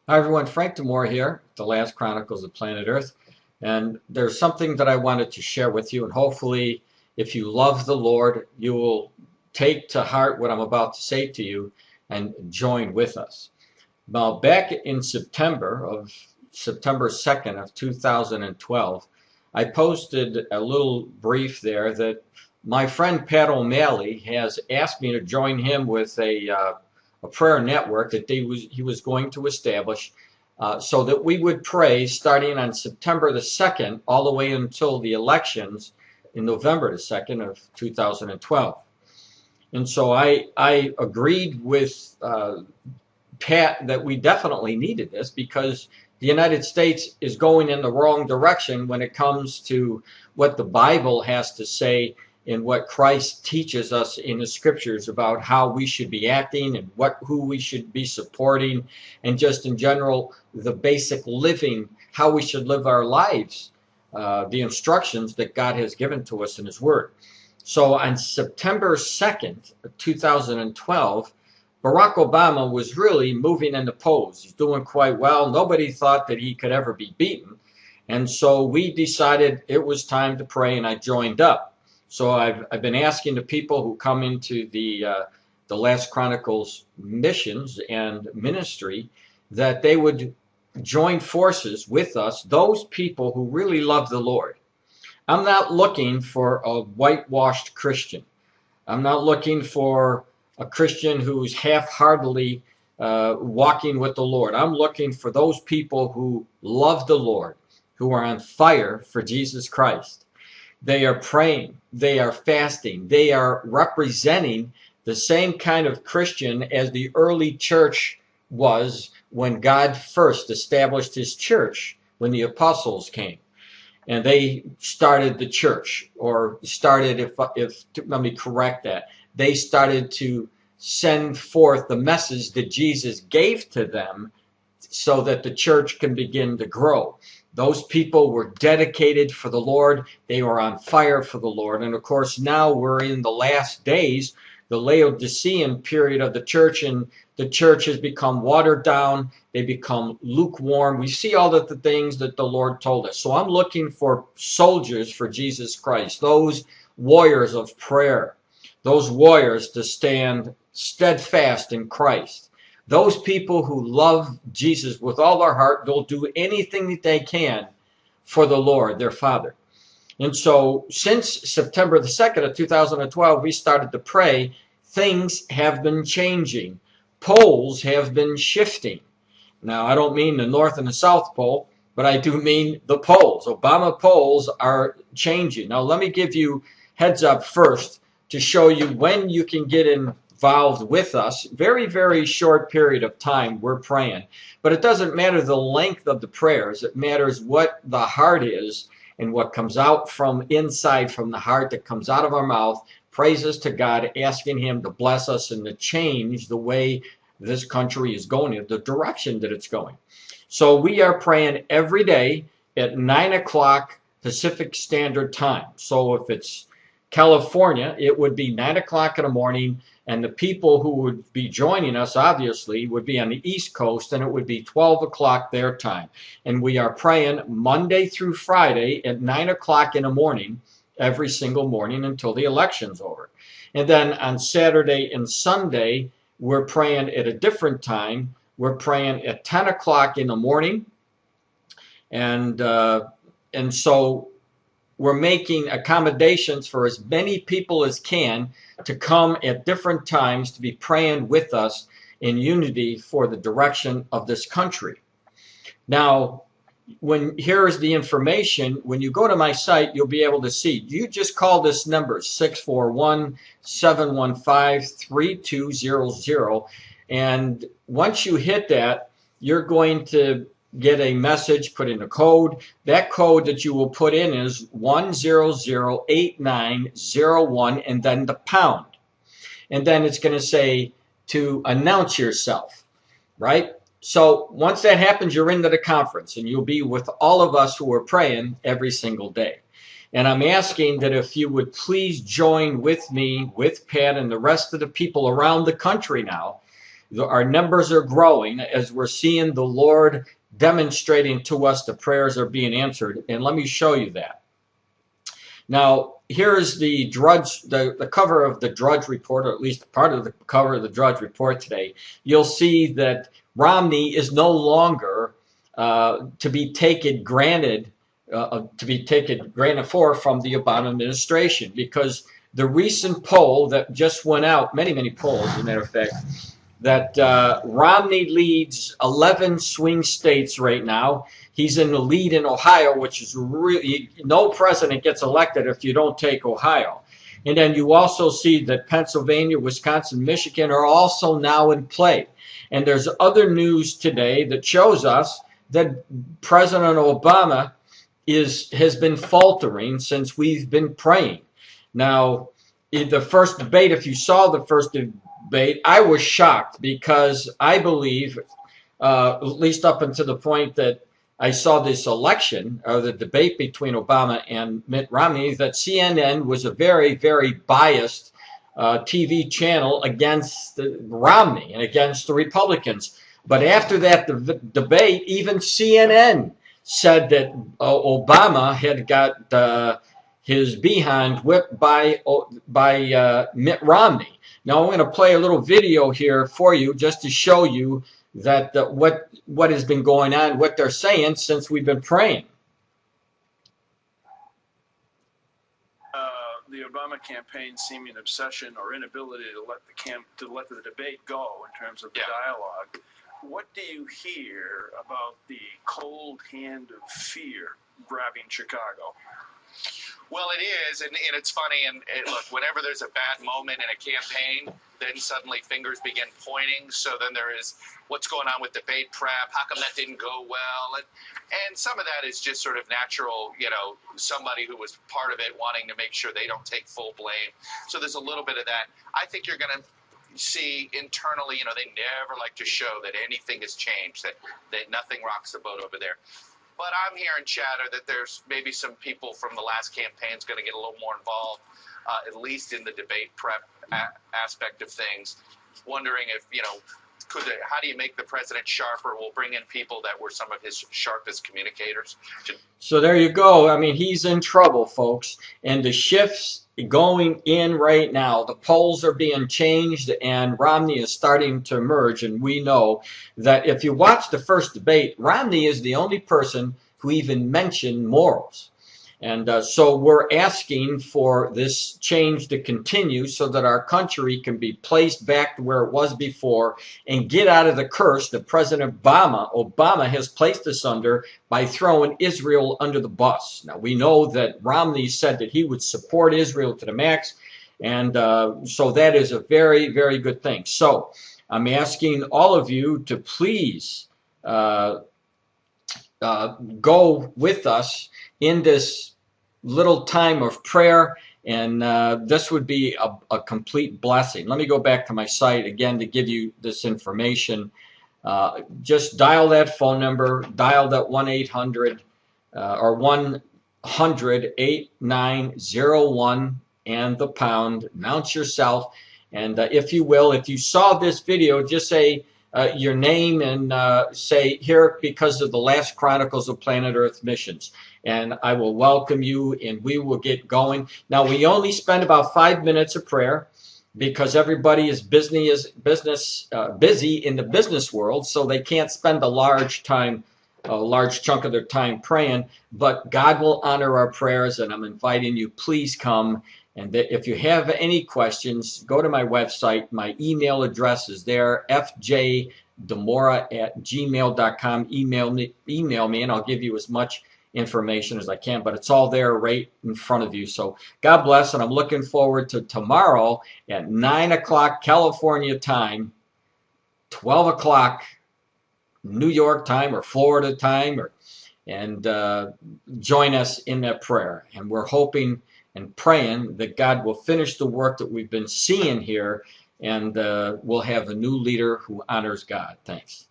Hi everyone, Frank Demore here, The Last Chronicles of Planet Earth. And there's something that I wanted to share with you, and hopefully if you love the Lord, you will take to heart what I'm about to say to you and join with us. Now, back in September 2nd of 2012, I posted a little brief there that my friend Pat O'Malley has asked me to join him with a prayer network that he was going to establish so that we would pray starting on September the 2nd all the way until the elections in November the 2nd of 2012. And so I agreed with Pat that we definitely needed this because the United States is going in the wrong direction when it comes to what the Bible has to say and what Christ teaches us in the scriptures about how we should be acting and who we should be supporting, and just in general the basic living, how we should live our lives, the instructions that God has given to us in His Word. So on September 2nd, 2012, Barack Obama was really moving in the polls. He's doing quite well. Nobody thought that he could ever be beaten. And so we decided it was time to pray, and I joined up. So I've been asking the people who come into the Last Chronicles missions and ministry that they would join forces with us, those people who really love the Lord. I'm not looking for a whitewashed Christian. I'm not looking for a Christian who's half-heartedly walking with the Lord. I'm looking for those people who love the Lord, who are on fire for Jesus Christ. They are praying, they are fasting, they are representing the same kind of Christian as the early church was when God first established His church, when the apostles came. And they started the church, or started, let me correct that, they started to send forth the message that Jesus gave to them so that the church can begin to grow. Those people were dedicated for the Lord. They were on fire for the Lord. And of course, now we're in the last days, the Laodicean period of the church, and the church has become watered down. They become lukewarm. We see all of the things that the Lord told us. So I'm looking for soldiers for Jesus Christ, those warriors of prayer, those warriors to stand steadfast in Christ. Those people who love Jesus with all their heart, they'll do anything that they can for the Lord, their Father. And so since September the 2nd of 2012, we started to pray. Things have been changing. Poles have been shifting. Now, I don't mean the North and the South Pole, but I do mean the poles. Obama polls are changing. Now, let me give you heads up first to show you when you can get involved with us. Very, very short period of time we're praying. But it doesn't matter the length of the prayers. It matters what the heart is and what comes out from inside, from the heart that comes out of our mouth. Praises to God, asking Him to bless us and to change the way this country is going, in the direction that it's going. So we are praying every day at 9 o'clock Pacific Standard Time. So if it's California, it would be 9 o'clock in the morning, and the people who would be joining us, obviously, would be on the East Coast, and it would be 12 o'clock their time. And we are praying Monday through Friday at 9 o'clock in the morning, every single morning until the election's over. And then on Saturday and Sunday, we're praying at a different time. We're praying at 10 o'clock in the morning. And so we're making accommodations for as many people as can to come at different times to be praying with us in unity for the direction of this country. Now, here is the information. When you go to my site, you'll be able to see. You just call this number, 641-715-3200. And once you hit that, you're going to get a message, put in a code. That code that you will put in is 1008901, and then the pound. And then it's going to say to announce yourself, right? So once that happens, you're into the conference, and you'll be with all of us who are praying every single day. And I'm asking that if you would please join with me, with Pat, and the rest of the people around the country now, Our numbers are growing as we're seeing the Lord demonstrating to us the prayers are being answered. And let me show you that. Now, here's the Drudge, the cover of the Drudge Report, or at least part of the cover of the Drudge Report today. You'll see that Romney is no longer to be taken granted for from the Obama administration, because the recent poll that just went out, many polls, as a matter of fact, that Romney leads 11 swing states right now. He's in the lead in Ohio, which is really, no president gets elected if you don't take Ohio. And then you also see that Pennsylvania, Wisconsin, Michigan are also now in play. And there's other news today that shows us that President Obama has been faltering since we've been praying. Now, in the first debate, if you saw the first debate, I was shocked, because I believe, at least up until the point that I saw this election, or the debate between Obama and Mitt Romney, that CNN was a very, very biased TV channel against Romney and against the Republicans. But after that debate, even CNN said that Obama had got his behind whipped by Mitt Romney. Now I'm going to play a little video here for you just to show you that what has been going on, what they're saying since we've been praying. The Obama campaign seeming obsession or inability to let the debate go in terms of the dialogue. What do you hear about the cold hand of fear grabbing Chicago? Well, it is, and it's funny, and look, whenever there's a bad moment in a campaign, then suddenly fingers begin pointing. So then there is, what's going on with debate prep? How come that didn't go well? And some of that is just sort of natural, somebody who was part of it wanting to make sure they don't take full blame. So there's a little bit of that. I think you're going to see internally, they never like to show that anything has changed, that nothing rocks the boat over there. But I'm hearing chatter that there's maybe some people from the last campaign's going to get a little more involved, at least in the debate prep aspect of things. Wondering if, how do you make the president sharper? We'll bring in people that were some of his sharpest communicators. So there you go. I mean, he's in trouble, folks. And the shifts going in right now, the polls are being changed, and Romney is starting to emerge. And we know that if you watch the first debate, Romney is the only person who even mentioned morals. And so we're asking for this change to continue so that our country can be placed back to where it was before and get out of the curse that President Obama has placed us under by throwing Israel under the bus. Now, we know that Romney said that he would support Israel to the max, and so that is a very, very good thing. So I'm asking all of you to please go with us in this little time of prayer, and this would be a complete blessing. Let me go back to my site again to give you this information. Just dial that phone number, dial that 1-800 or 100-8901 and the pound. Announce yourself, and if you will, if you saw this video, just say your name and say, here because of the Last Chronicles of Planet Earth Missions, and I will welcome you and we will get going. Now, we only spend about 5 minutes of prayer because everybody is busy in the business world, so they can't spend a large chunk of their time praying, but God will honor our prayers, and I'm inviting you, please come. And if you have any questions, go to my website. My email address is there, fjdemora@gmail.com. Email me, and I'll give you as much information as I can, but it's all there right in front of you. So God bless, and I'm looking forward to tomorrow at 9 o'clock California time, 12 o'clock New York time or Florida time, and join us in that prayer. And we're hoping and praying that God will finish the work that we've been seeing here, and we'll have a new leader who honors God. Thanks.